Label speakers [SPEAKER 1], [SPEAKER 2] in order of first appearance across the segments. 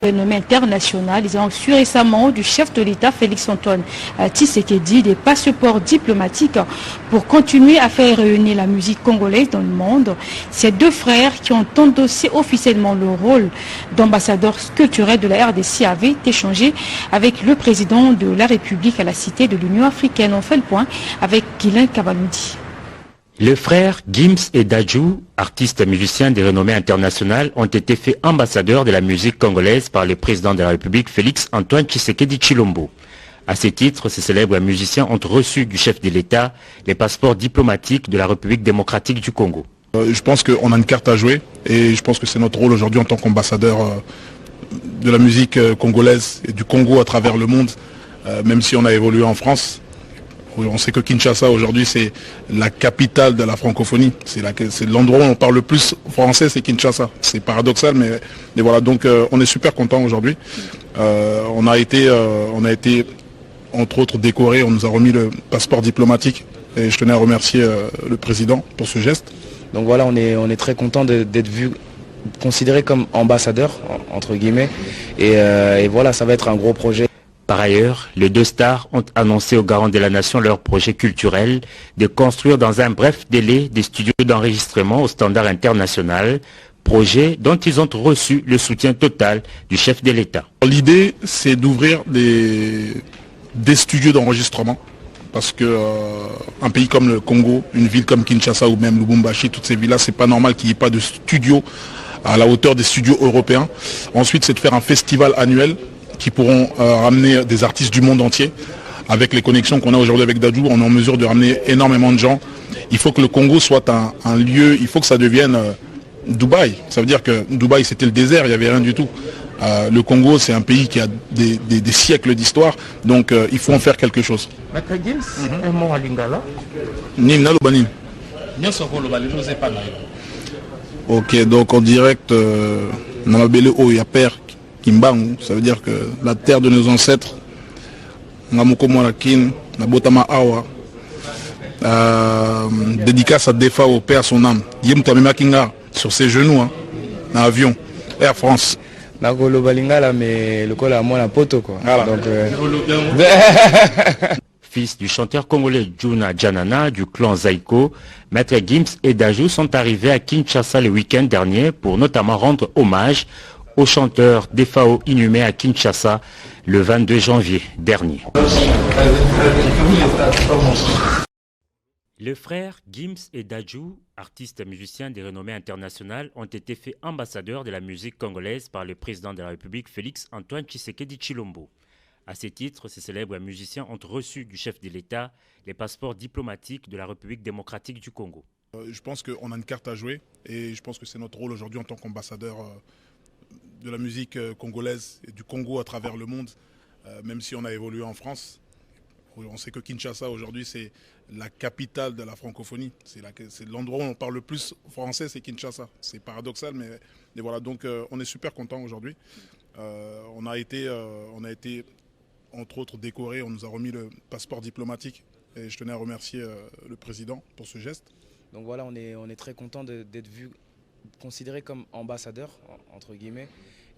[SPEAKER 1] Renommée internationale, ils ont reçu récemment du chef de l'État Félix-Antoine Tshisekedi des passeports diplomatiques pour continuer à faire rayonner la musique congolaise dans le monde. Ces deux frères qui ont endossé officiellement le rôle d'ambassadeurs culturels de la RDC avaient échangé avec le président de la République à la Cité de l'Union africaine. On fait le point avec Guilain Kabaloudi.
[SPEAKER 2] Les frères Gims et Dadju, artistes et musiciens de renommée internationale, ont été faits ambassadeurs de la musique congolaise par le président de la République Félix-Antoine Tshisekedi Tshilombo. À ce titre, ces célèbres musiciens ont reçu du chef de l'État les passeports diplomatiques de la République démocratique du Congo.
[SPEAKER 3] Je pense qu'on a une carte à jouer et je pense que c'est notre rôle aujourd'hui en tant qu'ambassadeur de la musique congolaise et du Congo à travers le monde, même si on a évolué en France. On sait que Kinshasa aujourd'hui c'est la capitale de la francophonie, c'est l'endroit où on parle le plus français, c'est Kinshasa. C'est paradoxal mais voilà, donc on est super content aujourd'hui. On a été entre autres décoré, on nous a remis le passeport diplomatique et je tenais à remercier le président pour ce geste.
[SPEAKER 4] Donc voilà, on est très content d'être vu, considéré comme ambassadeur entre guillemets et voilà, ça va être un gros projet.
[SPEAKER 2] Par ailleurs, les deux stars ont annoncé aux garants de la nation leur projet culturel de construire dans un bref délai des studios d'enregistrement au standard international, projet dont ils ont reçu le soutien total du chef de l'État.
[SPEAKER 3] L'idée, c'est d'ouvrir des studios d'enregistrement parce que un pays comme le Congo, une ville comme Kinshasa ou même Lubumbashi, toutes ces villes-là, c'est pas normal qu'il n'y ait pas de studios à la hauteur des studios européens. Ensuite, c'est de faire un festival annuel qui pourront ramener des artistes du monde entier. Avec les connexions qu'on a aujourd'hui avec Dadju, on est en mesure de ramener énormément de gens. Il faut que le Congo soit un lieu, il faut que ça devienne Dubaï. Ça veut dire que Dubaï c'était le désert, il n'y avait rien du tout. Le Congo c'est un pays qui a des siècles d'histoire, donc il faut en faire quelque chose.
[SPEAKER 5] Maître Gims, un mot à Lingala.
[SPEAKER 3] Nimna Lobanin. Ok, donc en direct, Namabele Oyaper Kimbangu, ça veut dire que la terre de nos ancêtres, Ngamoko Morakin, Nabotama Awa, dédicace à Defa au père son âme, Yem Tamema Kinga, sur ses genoux, dans l'avion, Air France.
[SPEAKER 4] Nakolo Balingala, mais le col à moi la poto quoi.
[SPEAKER 3] Voilà.
[SPEAKER 4] Donc,
[SPEAKER 2] Fils du chanteur congolais Juna Janana du clan Zaiko, Maître Gims et Dadju sont arrivés à Kinshasa le week-end dernier pour notamment rendre hommage au chanteur Defao inhumé à Kinshasa le 22 janvier dernier. Les frères Gims et Dadju, artistes et musiciens de renommée internationale, ont été faits ambassadeurs de la musique congolaise par le président de la République Félix-Antoine Tshisekedi Tshilombo. À ce titre, ces célèbres musiciens ont reçu du chef de l'État les passeports diplomatiques de la République démocratique du Congo.
[SPEAKER 3] Je pense qu'on a une carte à jouer et je pense que c'est notre rôle aujourd'hui en tant qu'ambassadeur de la musique congolaise et du Congo à travers le monde, même si on a évolué en France. On sait que Kinshasa aujourd'hui c'est la capitale de la francophonie, c'est l'endroit où on parle le plus français, c'est Kinshasa. C'est paradoxal mais voilà, donc on est super content aujourd'hui. On a été entre autres décoré, on nous a remis le passeport diplomatique et je tenais à remercier le président pour ce geste.
[SPEAKER 4] donc voilà, on est très content d'être vu, considéré comme ambassadeur entre guillemets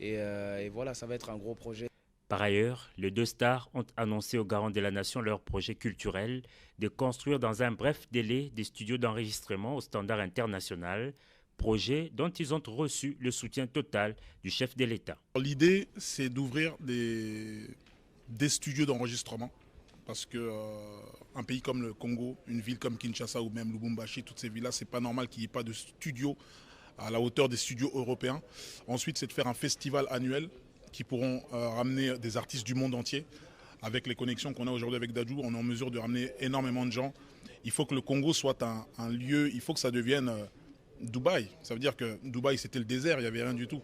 [SPEAKER 4] et voilà, ça va être un gros projet.
[SPEAKER 2] Par ailleurs, les deux stars ont annoncé aux garants de la nation leur projet culturel de construire dans un bref délai des studios d'enregistrement au standard international, projet dont ils ont reçu le soutien total du chef de l'État.
[SPEAKER 3] L'idée, c'est d'ouvrir des studios d'enregistrement parce que un pays comme le Congo, une ville comme Kinshasa ou même Lubumbashi, toutes ces villes-là, c'est pas normal qu'il n'y ait pas de studios à la hauteur des studios européens. Ensuite, c'est de faire un festival annuel qui pourront ramener des artistes du monde entier. Avec les connexions qu'on a aujourd'hui avec Dadju, on est en mesure de ramener énormément de gens. Il faut que le Congo soit un lieu, il faut que ça devienne Dubaï. Ça veut dire que Dubaï, c'était le désert, il n'y avait rien du tout.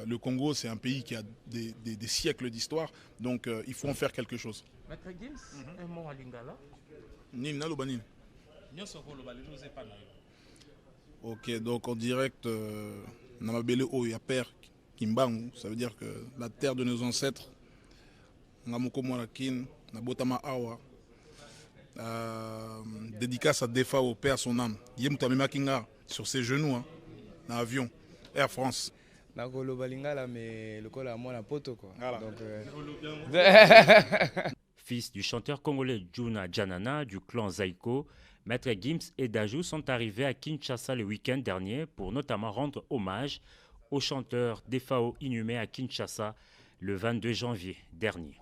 [SPEAKER 3] Le Congo, c'est un pays qui a des siècles d'histoire, donc il faut en faire quelque chose.
[SPEAKER 5] Maître Gims, un mot à Lingala.
[SPEAKER 3] Nimna Lobanin. Ok, donc en direct, Namabele Oyaper Kimbangu, ça veut dire que la terre de nos ancêtres, Ngamoko Morakin, Nabotama Awa, dédicace à Defa au père son âme, Yem Tamema Kinga, sur ses genoux, dans l'avion, Air France.
[SPEAKER 4] nakoloba lingala mais lokola mwana poto quoi.
[SPEAKER 3] Voilà.
[SPEAKER 4] Donc,
[SPEAKER 2] Fils du chanteur congolais Juna Janana du clan Zaiko, Maître Gims et Dajou sont arrivés à Kinshasa le week-end dernier pour notamment rendre hommage au chanteur Defao inhumé à Kinshasa le 22 janvier dernier.